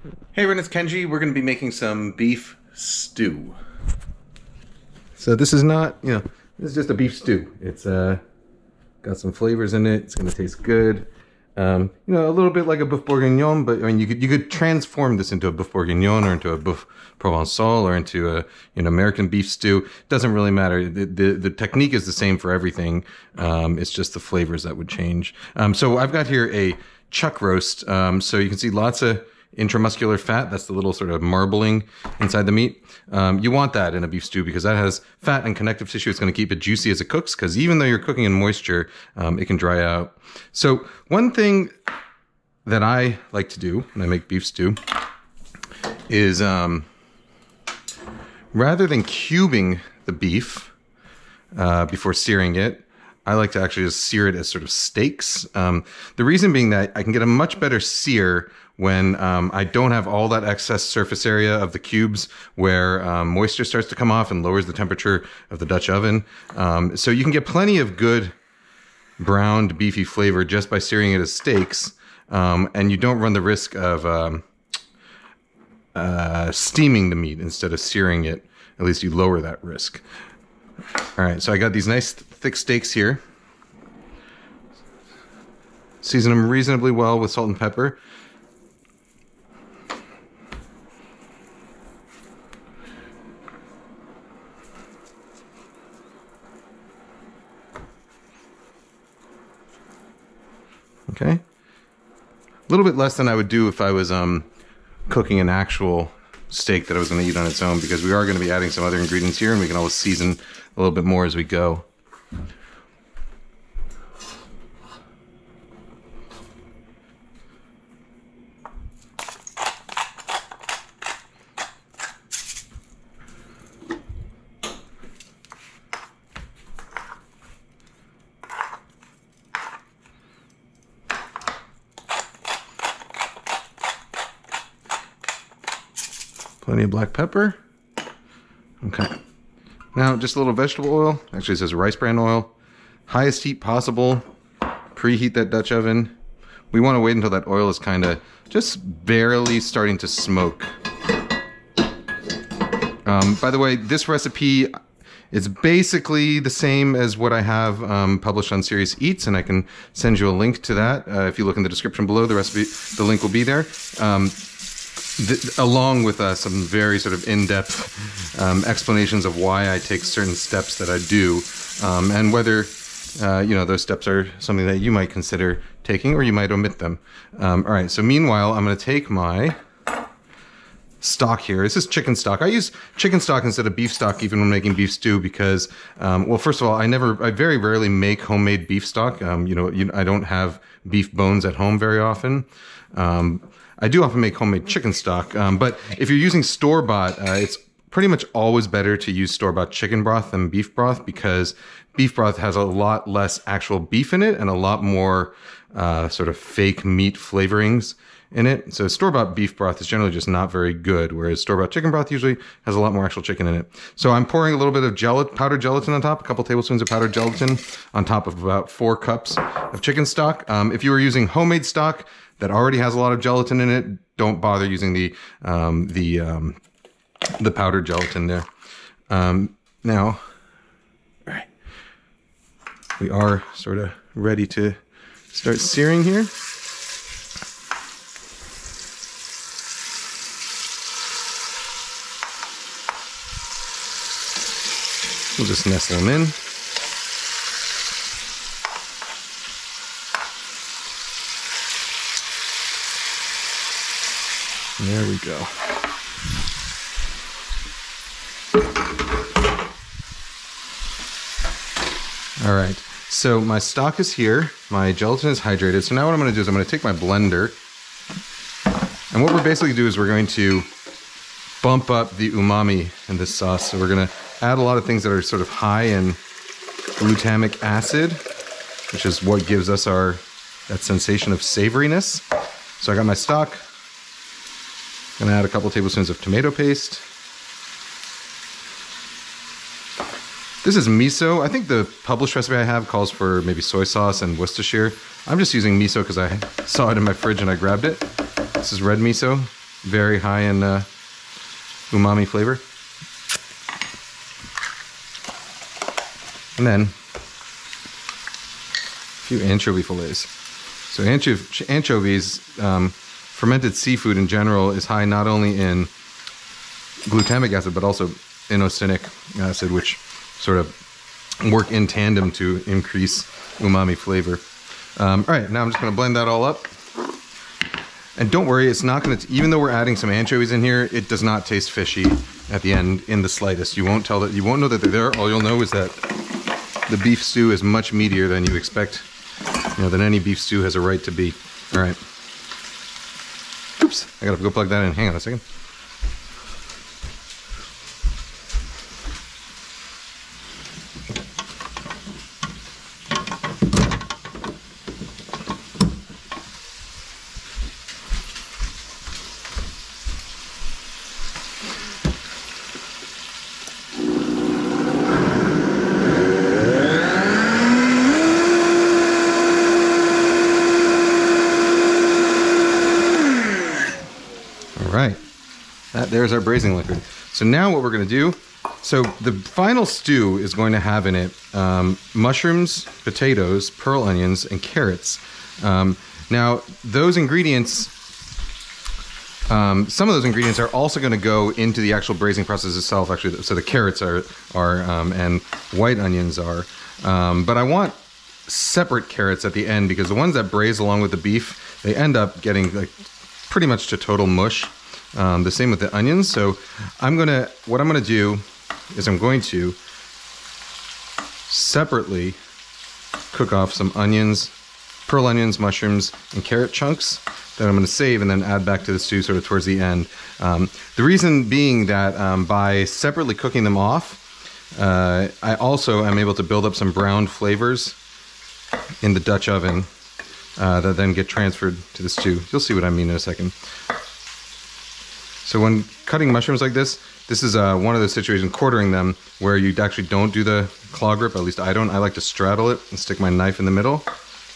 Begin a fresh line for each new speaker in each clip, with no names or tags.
Hey everyone, it's Kenji. We're going to be making some beef stew. So this is not, this is just a beef stew. It's got some flavors in it. It's going to taste good. A little bit like a boeuf bourguignon, but I mean, you could transform this into a boeuf bourguignon or into a boeuf provençal or into a American beef stew. It doesn't really matter. The technique is the same for everything. It's just the flavors that would change. So I've got here a chuck roast. So you can see lots of intramuscular fat. That's the little sort of marbling inside the meat. You want that in a beef stew because that has fat and connective tissue. It's going to keep it juicy as it cooks, because even though you're cooking in moisture, it can dry out. So one thing that I like to do when I make beef stew is rather than cubing the beef before searing it, I like to actually just sear it as sort of steaks. The reason being that I can get a much better sear when I don't have all that excess surface area of the cubes where moisture starts to come off and lowers the temperature of the Dutch oven. So you can get plenty of good browned beefy flavor just by searing it as steaks, and you don't run the risk of steaming the meat instead of searing it. At least you lower that risk. All right, so I got these nice thick steaks here. Season them reasonably well with salt and pepper. Okay, a little bit less than I would do if I was cooking an actual steak that I was going to eat on its own, because we are going to be adding some other ingredients here, and we can always season a little bit more as we go. Plenty of black pepper. Okay. Now, just a little vegetable oil. Actually, it says rice bran oil. Highest heat possible. Preheat that Dutch oven. We want to wait until that oil is kind of just barely starting to smoke. By the way, this recipe is basically the same as what I have published on Serious Eats, and I can send you a link to that. If you look in the description below, the link will be there. Along with some very sort of in-depth explanations of why I take certain steps that I do, and whether those steps are something that you might consider taking, or you might omit them. All right, so meanwhile, I'm going to take my stock here. This is chicken stock. I use chicken stock instead of beef stock even when making beef stew because, well, first of all, I very rarely make homemade beef stock. I don't have beef bones at home very often. I do often make homemade chicken stock, but if you're using store-bought, it's pretty much always better to use store-bought chicken broth than beef broth, because beef broth has a lot less actual beef in it and a lot more sort of fake meat flavorings in it. So store-bought beef broth is generally just not very good, whereas store-bought chicken broth usually has a lot more actual chicken in it. So I'm pouring a little bit of powdered gelatin on top, a couple tablespoons of powdered gelatin on top of about 4 cups of chicken stock. If you were using homemade stock that already has a lot of gelatin in it, don't bother using the powdered gelatin there. Now, all right, we are sort of ready to start searing here. We'll just nestle them in. There we go. All right, so my stock is here. My gelatin is hydrated. So now what I'm going to do is I'm going to take my blender, and what we're basically doing is we're going to bump up the umami in this sauce. So we're going to add a lot of things that are sort of high in glutamic acid, which is what gives us that sensation of savoriness. So I got my stock. I'm gonna add a couple tablespoons of tomato paste. This is miso. I think the published recipe I have calls for maybe soy sauce and Worcestershire. I'm just using miso because I saw it in my fridge and I grabbed it. This is red miso. very high in umami flavor. And then a few anchovy fillets. So anchovies, fermented seafood in general, is high not only in glutamic acid but also inosinic acid, which sort of work in tandem to increase umami flavor. All right, now I'm just going to blend that all up. And don't worry, it's not going to, even though we're adding some anchovies in here, it does not taste fishy at the end in the slightest. You won't know that they're there. All you'll know is that the beef stew is much meatier than you expect, than any beef stew has a right to be. All right. Oops, I gotta go plug that in. Hang on a second. There's our braising liquid. So now what we're going to do, so the final stew is going to have in it mushrooms, potatoes, pearl onions, and carrots. Now those ingredients, some of those ingredients are also going to go into the actual braising process itself, actually. So the carrots are and white onions are. But I want separate carrots at the end, because the ones that braise along with the beef, they end up getting like pretty much to total mush. The same with the onions. So what I'm gonna do is I'm going to separately cook off some onions, pearl onions, mushrooms, and carrot chunks that I'm gonna save and then add back to the stew sort of towards the end. The reason being that by separately cooking them off, I also am able to build up some browned flavors in the Dutch oven that then get transferred to the stew. You'll see what I mean in a second. So when cutting mushrooms like this is one of those situations, quartering them, where you actually don't do the claw grip. At least I don't. I like to straddle it and stick my knife in the middle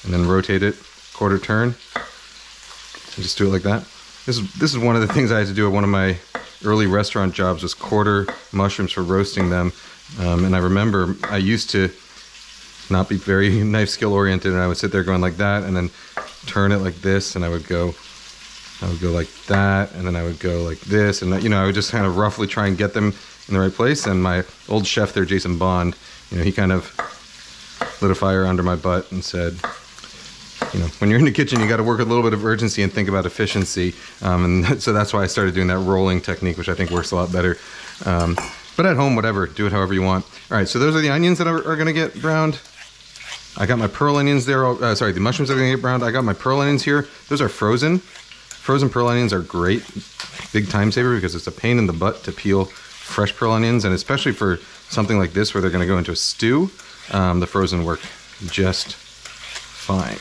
and then rotate it quarter turn and just do it like that. This is one of the things I had to do at one of my early restaurant jobs, was quarter mushrooms for roasting them. And I remember I used to not be very knife skill oriented, and I would sit there going like that and then turn it like this, and I would go like that, and then I would go like this, and I would just kind of roughly try and get them in the right place. And my old chef there, Jason Bond, he kind of lit a fire under my butt and said, when you're in the kitchen, you got to work with a little bit of urgency and think about efficiency. And so that's why I started doing that rolling technique, which I think works a lot better. But at home, whatever, do it however you want. All right, so those are the onions that are going to get browned. I got my pearl onions there. The mushrooms are going to get browned. I got my pearl onions here. Those are frozen. Frozen pearl onions are great, big time saver, because it's a pain in the butt to peel fresh pearl onions, and especially for something like this where they're going to go into a stew, the frozen work just fine.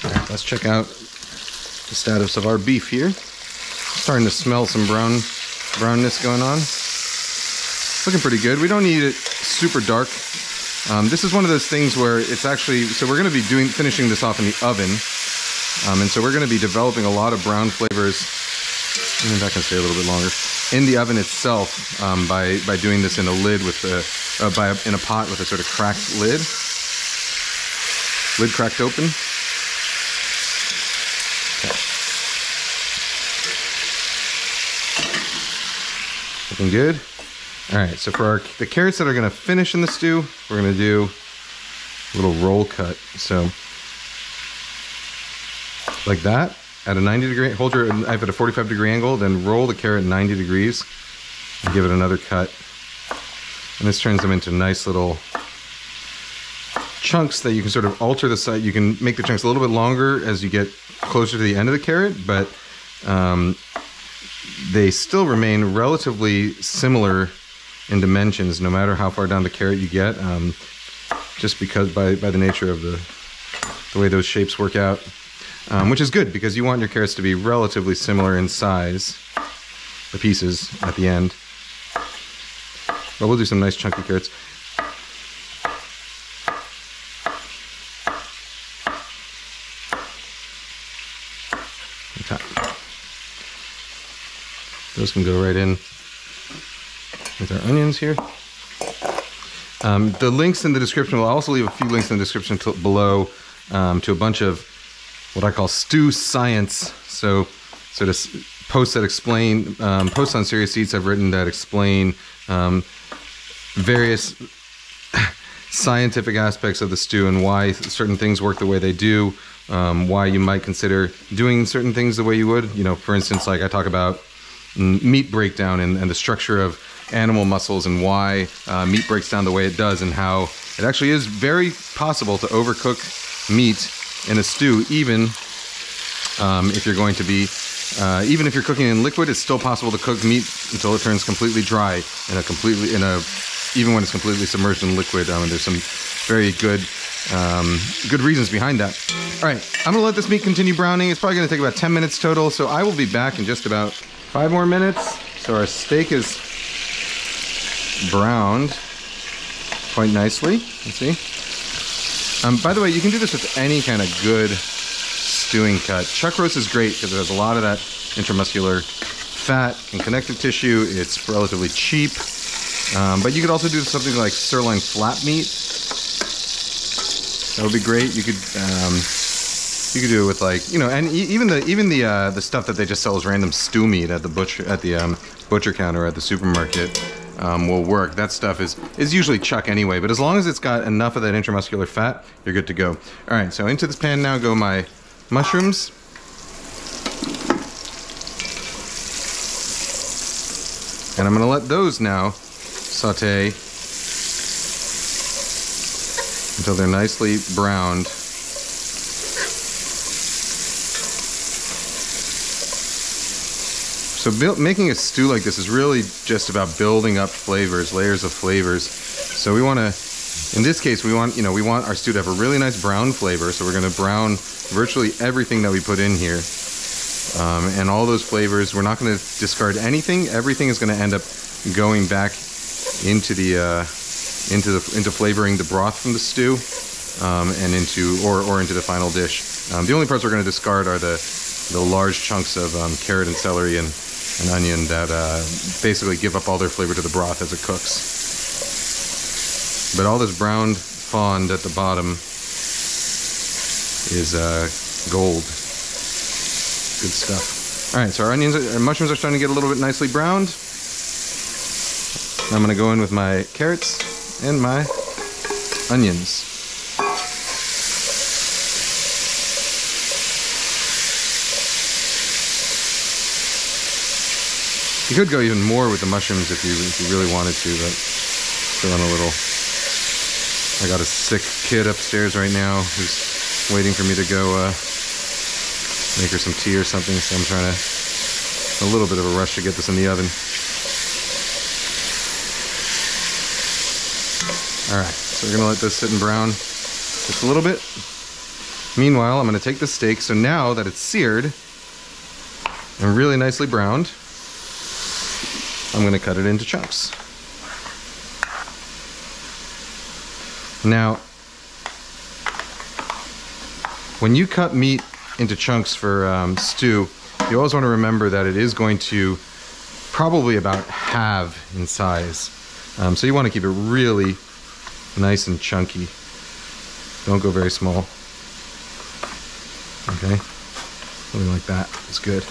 All right, let's check out the status of our beef here. Starting to smell some brownness going on. Looking pretty good. We don't need it super dark. This is one of those things where it's actually, so we're going to be finishing this off in the oven. And so we're going to be developing a lot of brown flavors. And that can stay a little bit longer in the oven itself, by doing this in a lid with in a pot with a sort of cracked lid cracked open. Okay. Looking good. All right, so for the carrots that are going to finish in the stew, we're going to do a little roll cut. So like that, at a 90 degree, hold your knife at a 45 degree angle, then roll the carrot 90 degrees and give it another cut. And this turns them into nice little chunks that you can sort of alter the size. You can make the chunks a little bit longer as you get closer to the end of the carrot, but they still remain relatively similar in dimensions, no matter how far down the carrot you get, just because by the nature of the way those shapes work out, which is good because you want your carrots to be relatively similar in size, the pieces at the end. But we'll do some nice chunky carrots. Okay. Those can go right in with our onions here. The links in the description, we'll also leave a few links in the description below to a bunch of what I call stew science. So sort of posts that explain, posts on Serious Eats I've written that explain various scientific aspects of the stew and why certain things work the way they do, why you might consider doing certain things the way you would. You know, for instance, like I talk about meat breakdown and the structure of animal muscles and why meat breaks down the way it does, and how it actually is very possible to overcook meat in a stew, even if you're going to be even if you're cooking in liquid, it's still possible to cook meat until it turns completely dry even when it's completely submerged in liquid. There's some very good reasons behind that. All right, I'm gonna let this meat continue browning. It's probably gonna take about 10 minutes total, so I will be back in just about 5 more minutes. So our steak is browned quite nicely. Let's see. By the way, you can do this with any kind of good stewing cut. Chuck roast is great because it has a lot of that intramuscular fat and connective tissue. It's relatively cheap. But you could also do something like sirloin flat meat. That would be great. You could do it with, like, you know, and even the stuff that they just sell as random stew meat at the butcher counter at the supermarket will work. That stuff is usually chuck anyway. But as long as it's got enough of that intramuscular fat, you're good to go. All right. So into this pan now go my mushrooms. And I'm going to let those now saute until they're nicely browned. So making a stew like this is really just about building up flavors, layers of flavors. So we want to, in this case, we want our stew to have a really nice brown flavor. So we're going to brown virtually everything that we put in here. And all those flavors, we're not going to discard anything. Everything is going to end up going back into into flavoring the broth from the stew, and into the final dish. The only parts we're going to discard are the large chunks of carrot and celery and onion that basically give up all their flavor to the broth as it cooks. But all this browned fond at the bottom is gold. Good stuff. All right, so our mushrooms are starting to get a little bit nicely browned. I'm going to go in with my carrots and my onions. You could go even more with the mushrooms if you really wanted to, but feeling a little. I got a sick kid upstairs right now who's waiting for me to go make her some tea or something, so I'm trying to, a little bit of a rush to get this in the oven. Alright, so we're going to let this sit and brown just a little bit. Meanwhile, I'm going to take the steak, so now that it's seared and really nicely browned, I'm going to cut it into chunks. Now, when you cut meat into chunks for stew, you always want to remember that it is going to probably about halve in size. So you want to keep it really nice and chunky. Don't go very small. Okay, something like that is good.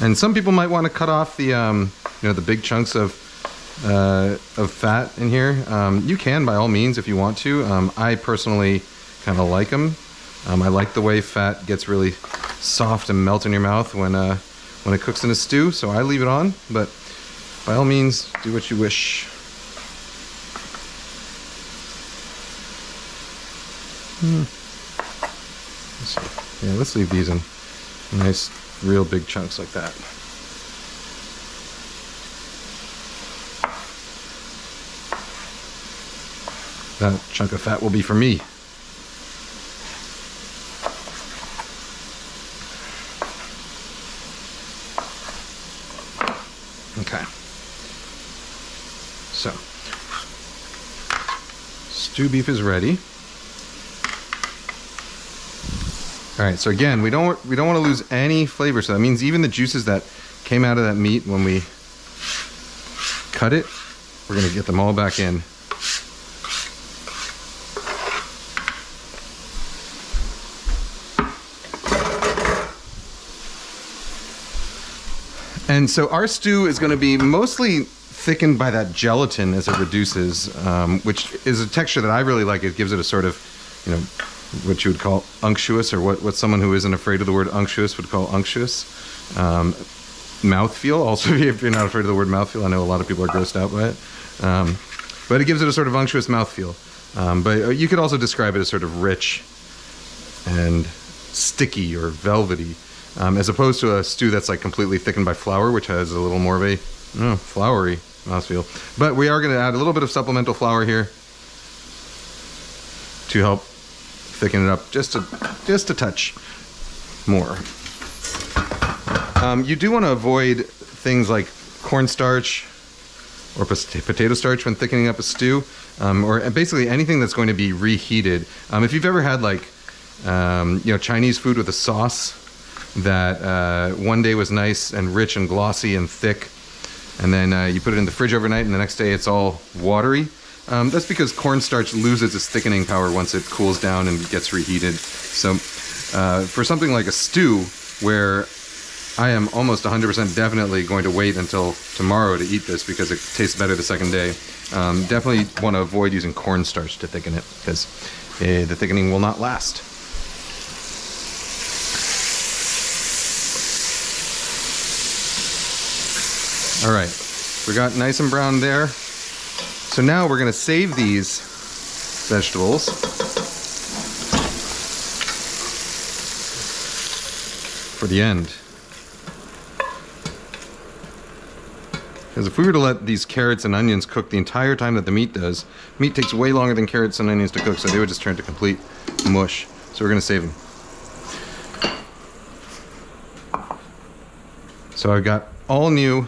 And some people might want to cut off the the big chunks of fat in here. You can, by all means, if you want to. I personally kind of like them. I like the way fat gets really soft and melt in your mouth when it cooks in a stew, so I leave it on. But by all means, do what you wish. Let's leave these in nice, real big chunks like that. That chunk of fat will be for me. Okay. So, stew beef is ready. All right, so again, we don't want to lose any flavor. So that means even the juices that came out of that meat when we cut it, we're gonna get them all back in. And so our stew is gonna be mostly thickened by that gelatin as it reduces, which is a texture that I really like. It gives it a sort of, you know, what you would call unctuous, or what someone who isn't afraid of the word unctuous would call unctuous. Mouthfeel, also, if you're not afraid of the word mouthfeel, I know a lot of people are grossed out by it. But it gives it a sort of unctuous mouthfeel. But you could also describe it as sort of rich and sticky or velvety, as opposed to a stew that's like completely thickened by flour, which has a little more of a floury mouthfeel. But we are going to add a little bit of supplemental flour here to help thicken it up just a touch more. You do want to avoid things like cornstarch or potato starch when thickening up a stew, or basically anything that's going to be reheated. If you've ever had like Chinese food with a sauce that one day was nice and rich and glossy and thick, and then you put it in the fridge overnight and the next day it's all watery. That's because cornstarch loses its thickening power once it cools down and gets reheated. So for something like a stew, where I am almost 100% definitely going to wait until tomorrow to eat this because it tastes better the second day, definitely want to avoid using cornstarch to thicken it, because the thickening will not last. All right, we got nice and brown there. So now we're going to save these vegetables for the end. Because if we were to let these carrots and onions cook the entire time that the meat does, meat takes way longer than carrots and onions to cook, so they would just turn to complete mush. So we're going to save them. So I've got all new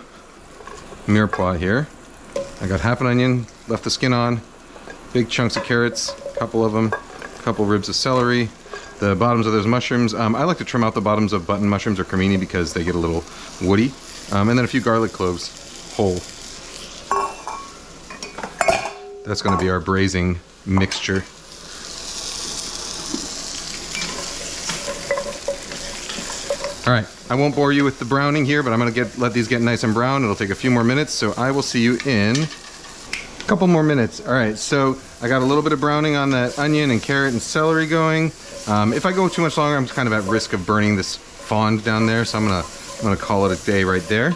mirepoix here. I got half an onion, left the skin on, big chunks of carrots, a couple of them, a couple ribs of celery, the bottoms of those mushrooms. I like to trim out the bottoms of button mushrooms or cremini because they get a little woody. And then a few garlic cloves, whole. That's going to be our braising mixture. All right, I won't bore you with the browning here, but I'm going to let these get nice and brown. It'll take a few more minutes, so I will see you in a couple more minutes. All right, so I got a little bit of browning on that onion and carrot and celery going. If I go too much longer, I'm kind of at risk of burning this fond down there, so I'm gonna call it a day right there.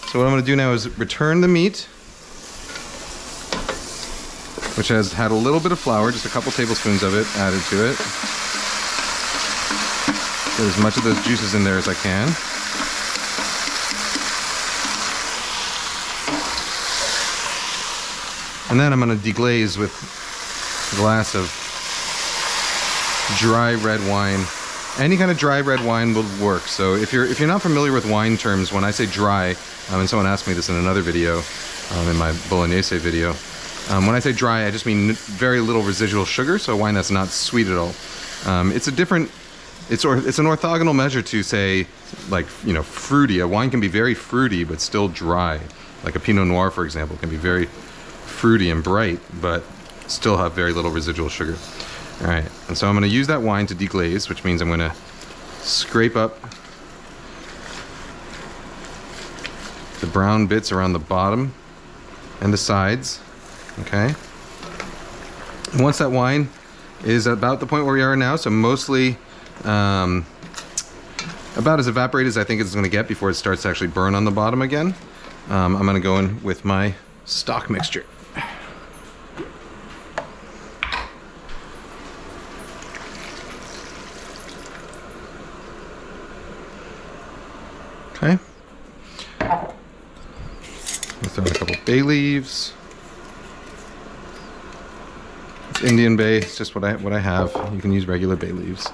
So what I'm going to do now is return the meat, which has had a little bit of flour, just a couple tablespoons of it added to it. Get as much of those juices in there as I can. And then I'm going to deglaze with a glass of dry red wine. Any kind of dry red wine will work. So if you're not familiar with wine terms, when I say dry, and someone asked me this in another video, in my Bolognese video, when I say dry, I just mean very little residual sugar, so a wine that's not sweet at all. It's an orthogonal measure to say, like, fruity. A wine can be very fruity but still dry. Like a Pinot Noir, for example, can be very fruity and bright but still have very little residual sugar. All right, and so I'm going to use that wine to deglaze, which means I'm going to scrape up the brown bits around the bottom and the sides. Okay. And once that wine is about the point where we are now, so mostly about as evaporated as I think it's going to get before it starts to actually burn on the bottom again, I'm going to go in with my stock mixture. Okay. We'll throw in a couple bay leaves. It's Indian bay. It's just what I have. You can use regular bay leaves.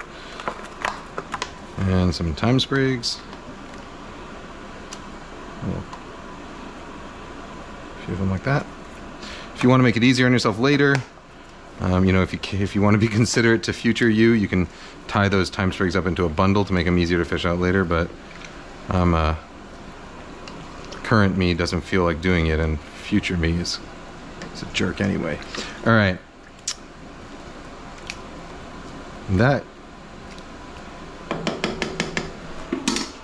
And some thyme sprigs. A few of them like that. If you want to make it easier on yourself later, You know, if you want to be considerate to future you can tie those time sprigs up into a bundle to make them easier to fish out later, but current me doesn't feel like doing it, and future me is a jerk anyway. All right. That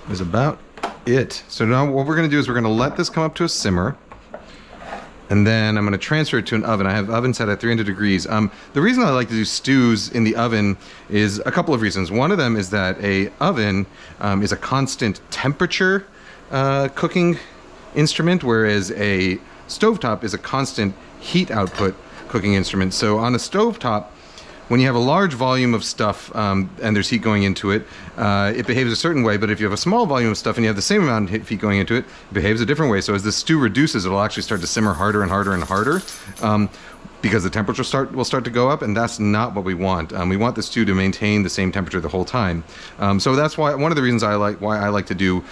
is about it. So now what we're going to do is we're going to let this come up to a simmer, and then I'm going to transfer it to an oven. I have oven set at 300 degrees. The reason I like to do stews in the oven is a couple of reasons. One of them is that a oven is a constant temperature cooking instrument, whereas a stovetop is a constant heat output cooking instrument. So on a stovetop, when you have a large volume of stuff and there's heat going into it, it behaves a certain way. But if you have a small volume of stuff and you have the same amount of heat going into it, it behaves a different way. So as the stew reduces, it'll actually start to simmer harder and harder and harder, because the temperature will start to go up, and that's not what we want. We want the stew to maintain the same temperature the whole time. So that's why one of the reasons why I like to do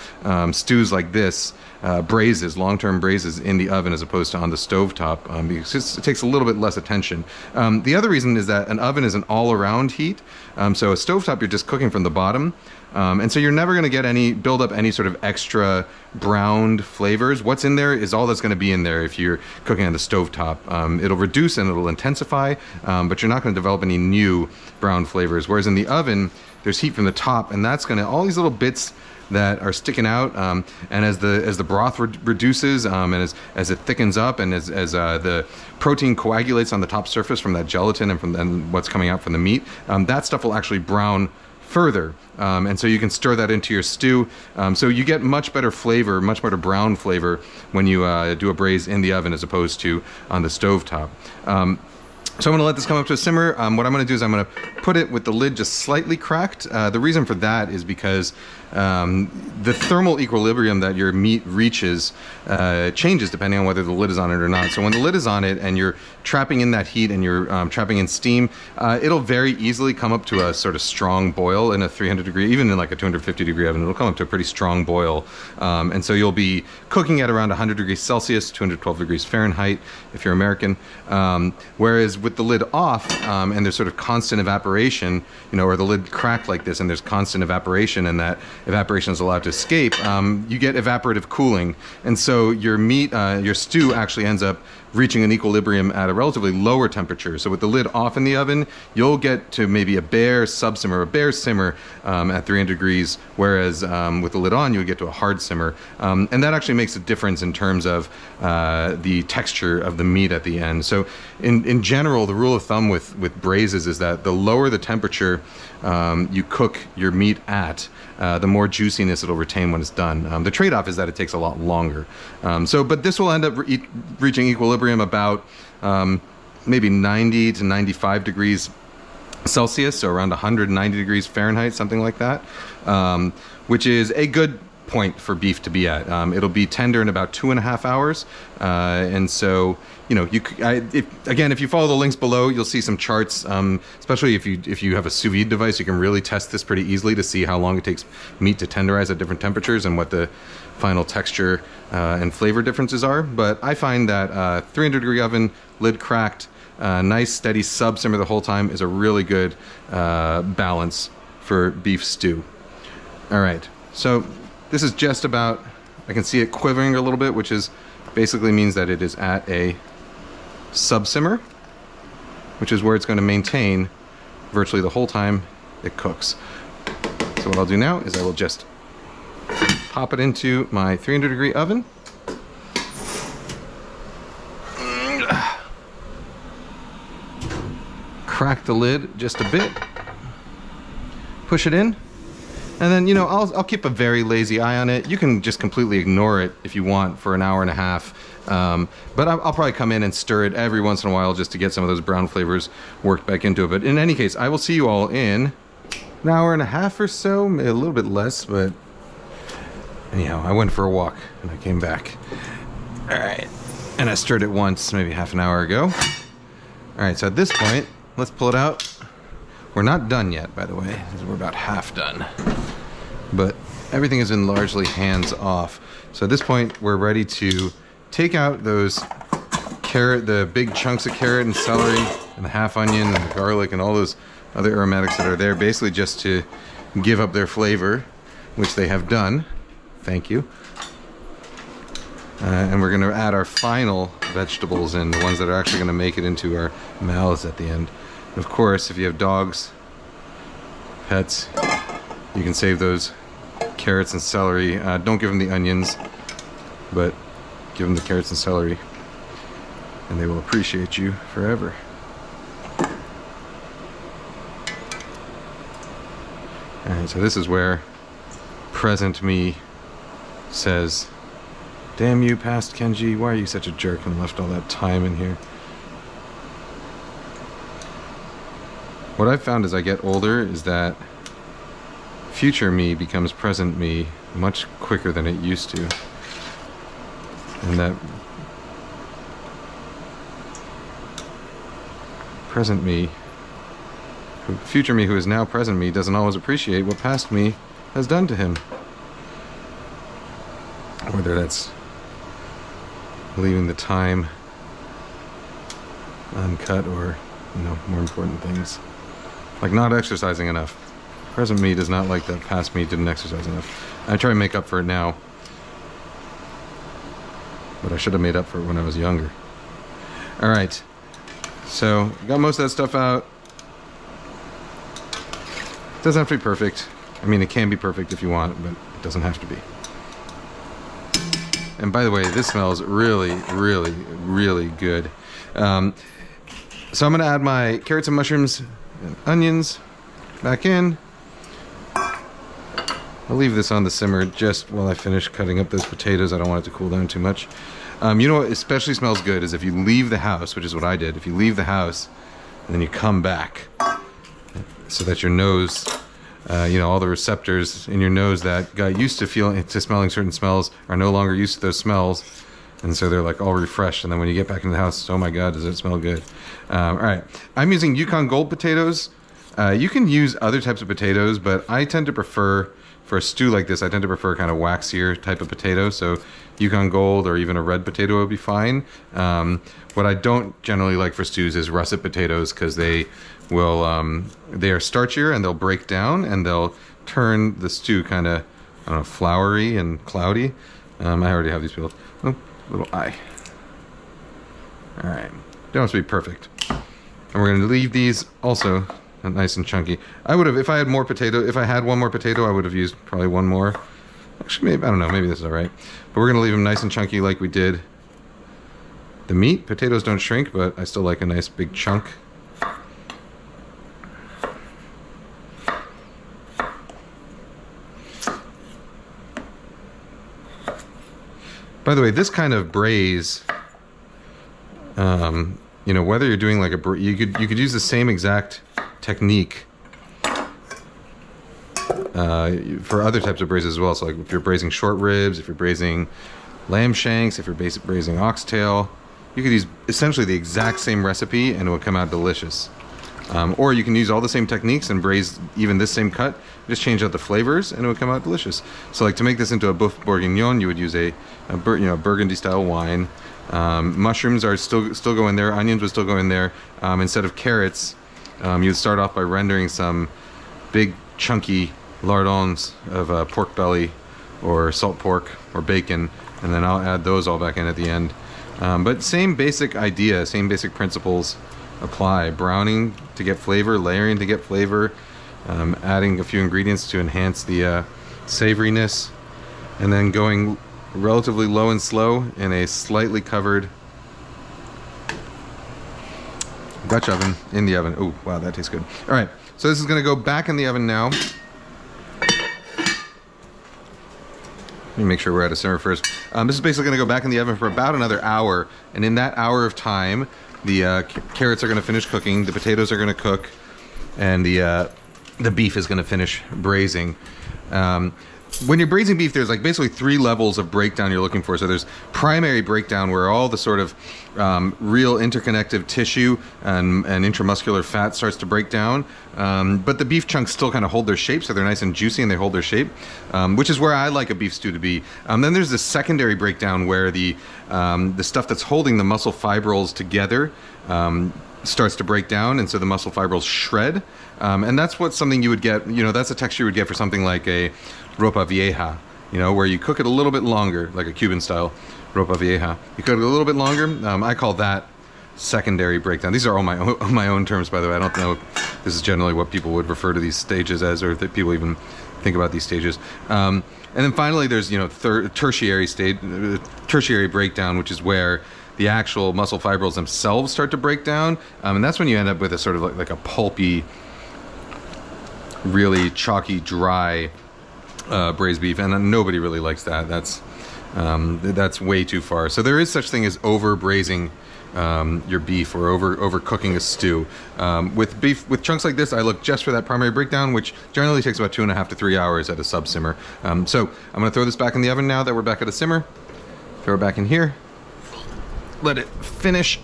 stews like this, braises, long-term braises in the oven as opposed to on the stovetop, because it takes a little bit less attention. The other reason is that an oven is an all-around heat. So a stovetop, you're just cooking from the bottom. And so you're never going to build up any sort of extra browned flavors. What's in there is all that's going to be in there if you're cooking on the stovetop. It'll reduce and it'll intensify, but you're not going to develop any new brown flavors. Whereas in the oven, there's heat from the top, and that's going to, all these little bits that are sticking out, and as the broth reduces, and as it thickens up, and as the protein coagulates on the top surface from that gelatin and what's coming out from the meat, that stuff will actually brown further, and so you can stir that into your stew. So you get much better flavor, much better brown flavor when you do a braise in the oven as opposed to on the stovetop. So I'm going to let this come up to a simmer. What I'm going to do is I'm going to put it with the lid just slightly cracked. The reason for that is because the thermal equilibrium that your meat reaches changes depending on whether the lid is on it or not. So when the lid is on it and you're trapping in that heat and you're trapping in steam, it'll very easily come up to a sort of strong boil in a 300 degree, even in like a 250 degree oven, it'll come up to a pretty strong boil. And so you'll be cooking at around 100 degrees Celsius, 212 degrees Fahrenheit if you're American. Whereas with the lid off, and there's sort of constant evaporation, or the lid cracked like this and there's constant evaporation, and that evaporation is allowed to escape, you get evaporative cooling. And so your meat, your stew actually ends up reaching an equilibrium at a relatively lower temperature. So with the lid off in the oven, you'll get to maybe a bare subsimmer, a bare simmer at 300 degrees, whereas with the lid on, you'll get to a hard simmer. And that actually makes a difference in terms of the texture of the meat at the end. So in general, the rule of thumb with braises is that the lower the temperature you cook your meat at, the more juiciness it'll retain when it's done. The trade-off is that it takes a lot longer. But this will end up reaching equilibrium about maybe 90 to 95 degrees Celsius, so around 190 degrees Fahrenheit, something like that, which is a good point for beef to be at. It'll be tender in about 2.5 hours, and so if you follow the links below, you'll see some charts. Especially if you have a sous vide device, you can really test this pretty easily to see how long it takes meat to tenderize at different temperatures and what the final texture and flavor differences are. But I find that 300 degree oven, lid cracked, nice steady sub simmer the whole time is a really good balance for beef stew. All right, so this is just about, I can see it quivering a little bit, which is basically means that it is at a sub simmer, which is where it's going to maintain virtually the whole time it cooks. So what I'll do now is I will just pop it into my 300 degree oven. Crack the lid just a bit. Push it in. And then, I'll keep a very lazy eye on it. You can just completely ignore it if you want for an hour and a half. But I'll probably come in and stir it every once in a while just to get some of those brown flavors worked back into it. But in any case, I will see you all in an hour and a half or so, maybe a little bit less, but anyhow, I went for a walk and I came back. All right. And I stirred it once, maybe half an hour ago. All right, so at this point, let's pull it out. We're not done yet, by the way. We're about half done. But everything has been largely hands off. So at this point, we're ready to take out those carrot, the big chunks of carrot and celery and the half onion and the garlic and all those other aromatics that are there, basically just to give up their flavor, which they have done. Thank you. And we're going to add our final vegetables in, the ones that are actually going to make it into our mouths at the end. And of course, if you have dogs, pets, you can save those carrots and celery. Don't give them the onions, but give them the carrots and celery, and they will appreciate you forever. Alright, so this is where present me says, "Damn you, past Kenji, why are you such a jerk and left all that time in here?" What I've found as I get older is that future me becomes present me much quicker than it used to. And that present me, future me who is now present me, doesn't always appreciate what past me has done to him. Whether that's leaving the time uncut or, you know, more important things. Like not exercising enough. Present me does not like that past me didn't exercise enough. I try to make up for it now. But I should have made up for it when I was younger. Alright. So, got most of that stuff out. It doesn't have to be perfect. I mean, it can be perfect if you want, but it doesn't have to be. And by the way, this smells really, really, really good. So I'm going to add my carrots and mushrooms and onions back in. I'll leave this on the simmer just while I finish cutting up those potatoes. I don't want it to cool down too much. You know what especially smells good is if you leave the house, which is what I did. If you leave the house and then you come back, so that your nose, you know, all the receptors in your nose that got used to smelling certain smells are no longer used to those smells, and so they're like all refreshed. And then when you get back into the house, oh my God, does it smell good? All right, I'm using Yukon Gold potatoes. You can use other types of potatoes, but I tend to prefer, for a stew like this, I tend to prefer kind of waxier type of potato. So Yukon Gold or even a red potato would be fine. What I don't generally like for stews is russet potatoes, because they will, they are starchier and they'll break down and they'll turn the stew kind of, I don't know, floury and cloudy. I already have these peeled. Oh, little eye. All right, don't have to be perfect. And we're going to leave these also nice and chunky. I would have, if I had more potato, if I had one more potato, I would have used probably one more. Actually, maybe, I don't know, maybe this is all right. But we're going to leave them nice and chunky like we did the meat. Potatoes don't shrink, but I still like a nice big chunk. By the way, this kind of braise, you know, whether you're doing like a, you could use the same exact technique for other types of braises as well. So like if you're braising short ribs, if you're braising lamb shanks, if you're braising oxtail, you could use essentially the exact same recipe and it would come out delicious. Or you can use all the same techniques and braise even this same cut, just change out the flavors and it would come out delicious. So like to make this into a boeuf bourguignon, you would use a burgundy style wine. Mushrooms are still go in there, onions would still go in there. Instead of carrots, you'd start off by rendering some big chunky lardons of pork belly or salt pork or bacon, and then I'll add those all back in at the end. But same basic idea, same basic principles apply. Browning to get flavor, layering to get flavor, adding a few ingredients to enhance the savoriness, and then going relatively low and slow in a slightly covered Dutch oven in the oven. Oh, wow, that tastes good. All right, so this is going to go back in the oven now. Let me make sure we're at a simmer first. This is basically going to go back in the oven for about another hour, and in that hour of time, the carrots are going to finish cooking, the potatoes are going to cook, and the beef is going to finish braising. when you're braising beef, there's like basically 3 levels of breakdown you're looking for. So there's primary breakdown, where all the sort of real interconnective tissue and intramuscular fat starts to break down. But the beef chunks still kind of hold their shape, so they're nice and juicy and they hold their shape, which is where I like a beef stew to be. Then there's the secondary breakdown, where the stuff that's holding the muscle fibrils together starts to break down, and so the muscle fibrils shred. And that's something you would get, that's a texture you would get for something like a ropa vieja, where you cook it a little bit longer, like a Cuban style ropa vieja. You cook it a little bit longer. I call that secondary breakdown. These are all my own terms, by the way. I don't know if this is generally what people would refer to these stages as, or that people even think about these stages. And then finally, there's tertiary breakdown, which is where the actual muscle fibrils themselves start to break down, and that's when you end up with a sort of like a pulpy, really chalky, dry braised beef, and nobody really likes that. That's way too far. So there is such thing as over braising your beef, or over cooking a stew. With chunks like this, I look just for that primary breakdown, which generally takes about 2.5 to 3 hours at a sub simmer. So I'm going to throw this back in the oven now that we're back at a simmer. Throw it back in here. Let it finish.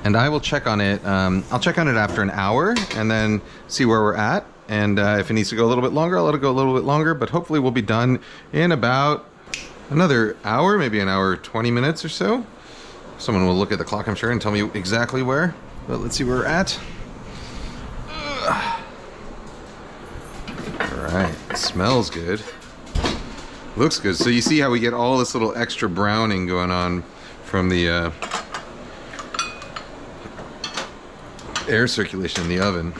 And I will check on it. I'll check on it after an hour and then see where we're at. And if it needs to go a little bit longer, I'll let it go a little bit longer. But hopefully we'll be done in about another hour, maybe an hour 20 minutes or so. Someone will look at the clock, I'm sure, and tell me exactly where. But let's see where we're at. All right, it smells good. Looks good. So you see how we get all this little extra browning going on from the air circulation in the oven.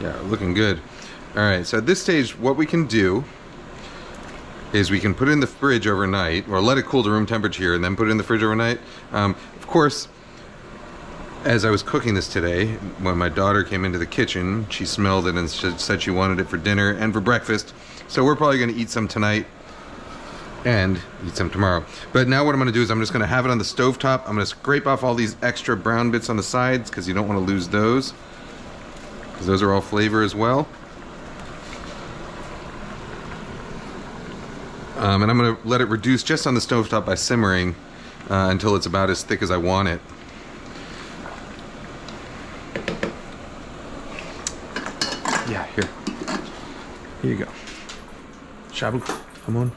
Yeah, looking good. All right, so at this stage, what we can do is we can put it in the fridge overnight, or let it cool to room temperature and then put it in the fridge overnight. Of course, as I was cooking this today, when my daughter came into the kitchen, she smelled it and said she wanted it for dinner and for breakfast. So we're probably going to eat some tonight and eat some tomorrow. But now what I'm going to do is I'm just going to have it on the stovetop. I'm going to scrape off all these extra brown bits on the sides, because you don't want to lose those, because those are all flavor as well. And I'm going to let it reduce just on the stovetop by simmering until it's about as thick as I want it. Yeah, here. Here you go. Shabu, come on.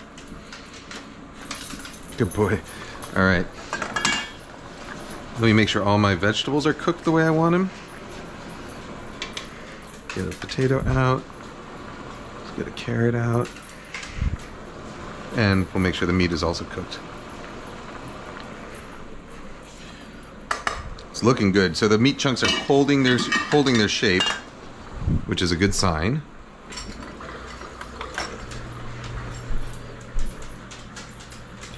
Good boy. All right. Let me make sure all my vegetables are cooked the way I want them. Get a potato out. Let's get a carrot out. And we'll make sure the meat is also cooked. It's looking good. So the meat chunks are holding their shape, which is a good sign.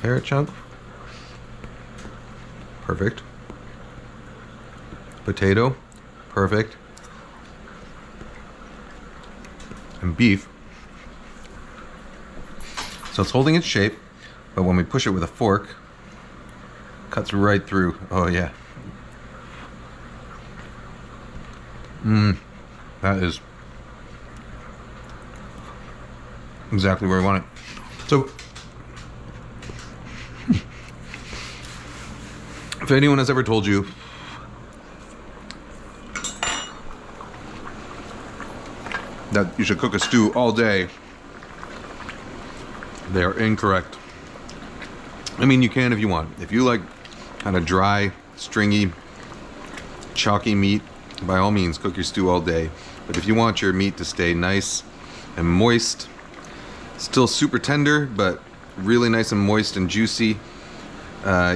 Carrot chunk. Perfect. Potato. Perfect. And beef. So it's holding its shape, but when we push it with a fork, it cuts right through. Oh yeah. That is exactly where we want it. So if anyone has ever told you that you should cook a stew all day, they are incorrect. I mean, you can if you want. If you like kind of dry, stringy, chalky meat, by all means, cook your stew all day. But if you want your meat to stay nice and moist, still super tender, but really nice and moist and juicy,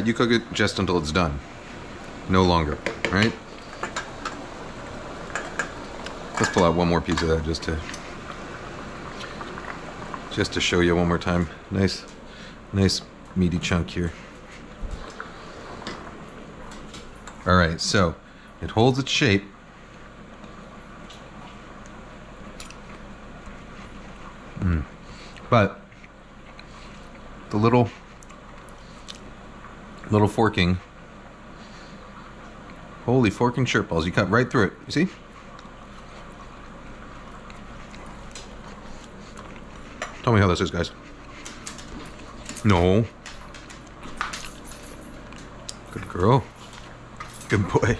you cook it just until it's done. No longer, right? Let's pull out one more piece of that just to show you one more time. Nice meaty chunk here. All right, so it holds its shape. But the little Little forking. Holy forking shirt balls. You cut right through it. You see? Tell me how this is, guys. No. Good girl. Good boy.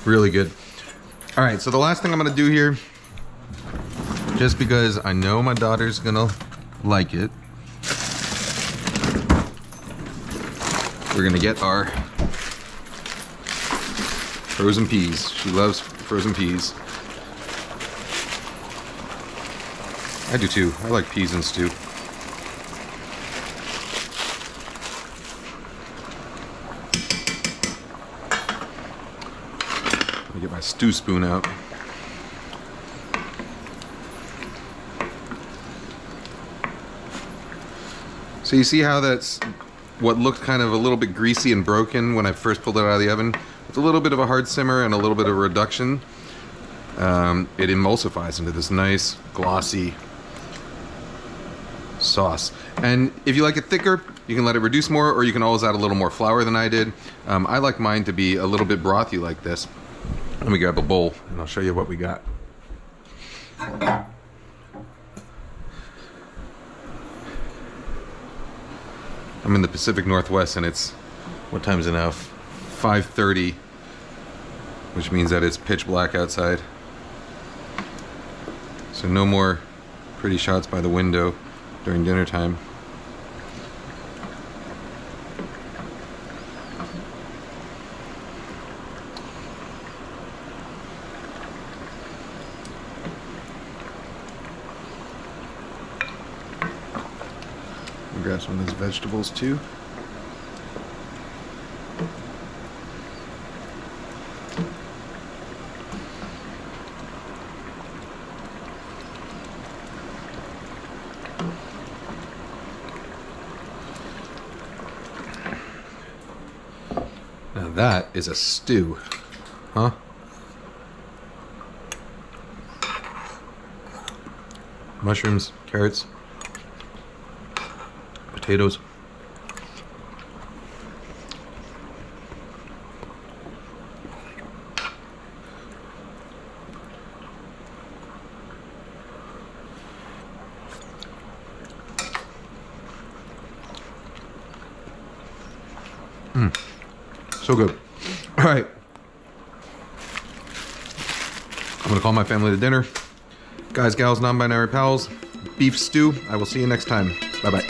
Really good. All right, so the last thing I'm gonna do here, just because I know my daughter's gonna like it, we're gonna get our frozen peas. She loves frozen peas. I do too. I like peas and stew. Let me get my stew spoon out. So you see how that's what looked kind of a little bit greasy and broken when I first pulled it out of the oven? With a little bit of a hard simmer and a little bit of reduction, it emulsifies into this nice, glossy sauce. And if you like it thicker, you can let it reduce more, or you can always add a little more flour than I did. I like mine to be a little bit brothy like this. Let me grab a bowl and I'll show you what we got. I'm in the Pacific Northwest and it's, what time is it now? 5:30, which means that it's pitch black outside. So no more pretty shots by the window during dinner time. I'll grab some of those vegetables too. Now that is a stew, huh? Mushrooms, carrots, potatoes. So good. All right. I'm gonna call my family to dinner. Guys, gals, non-binary pals, beef stew. I will see you next time. Bye-bye.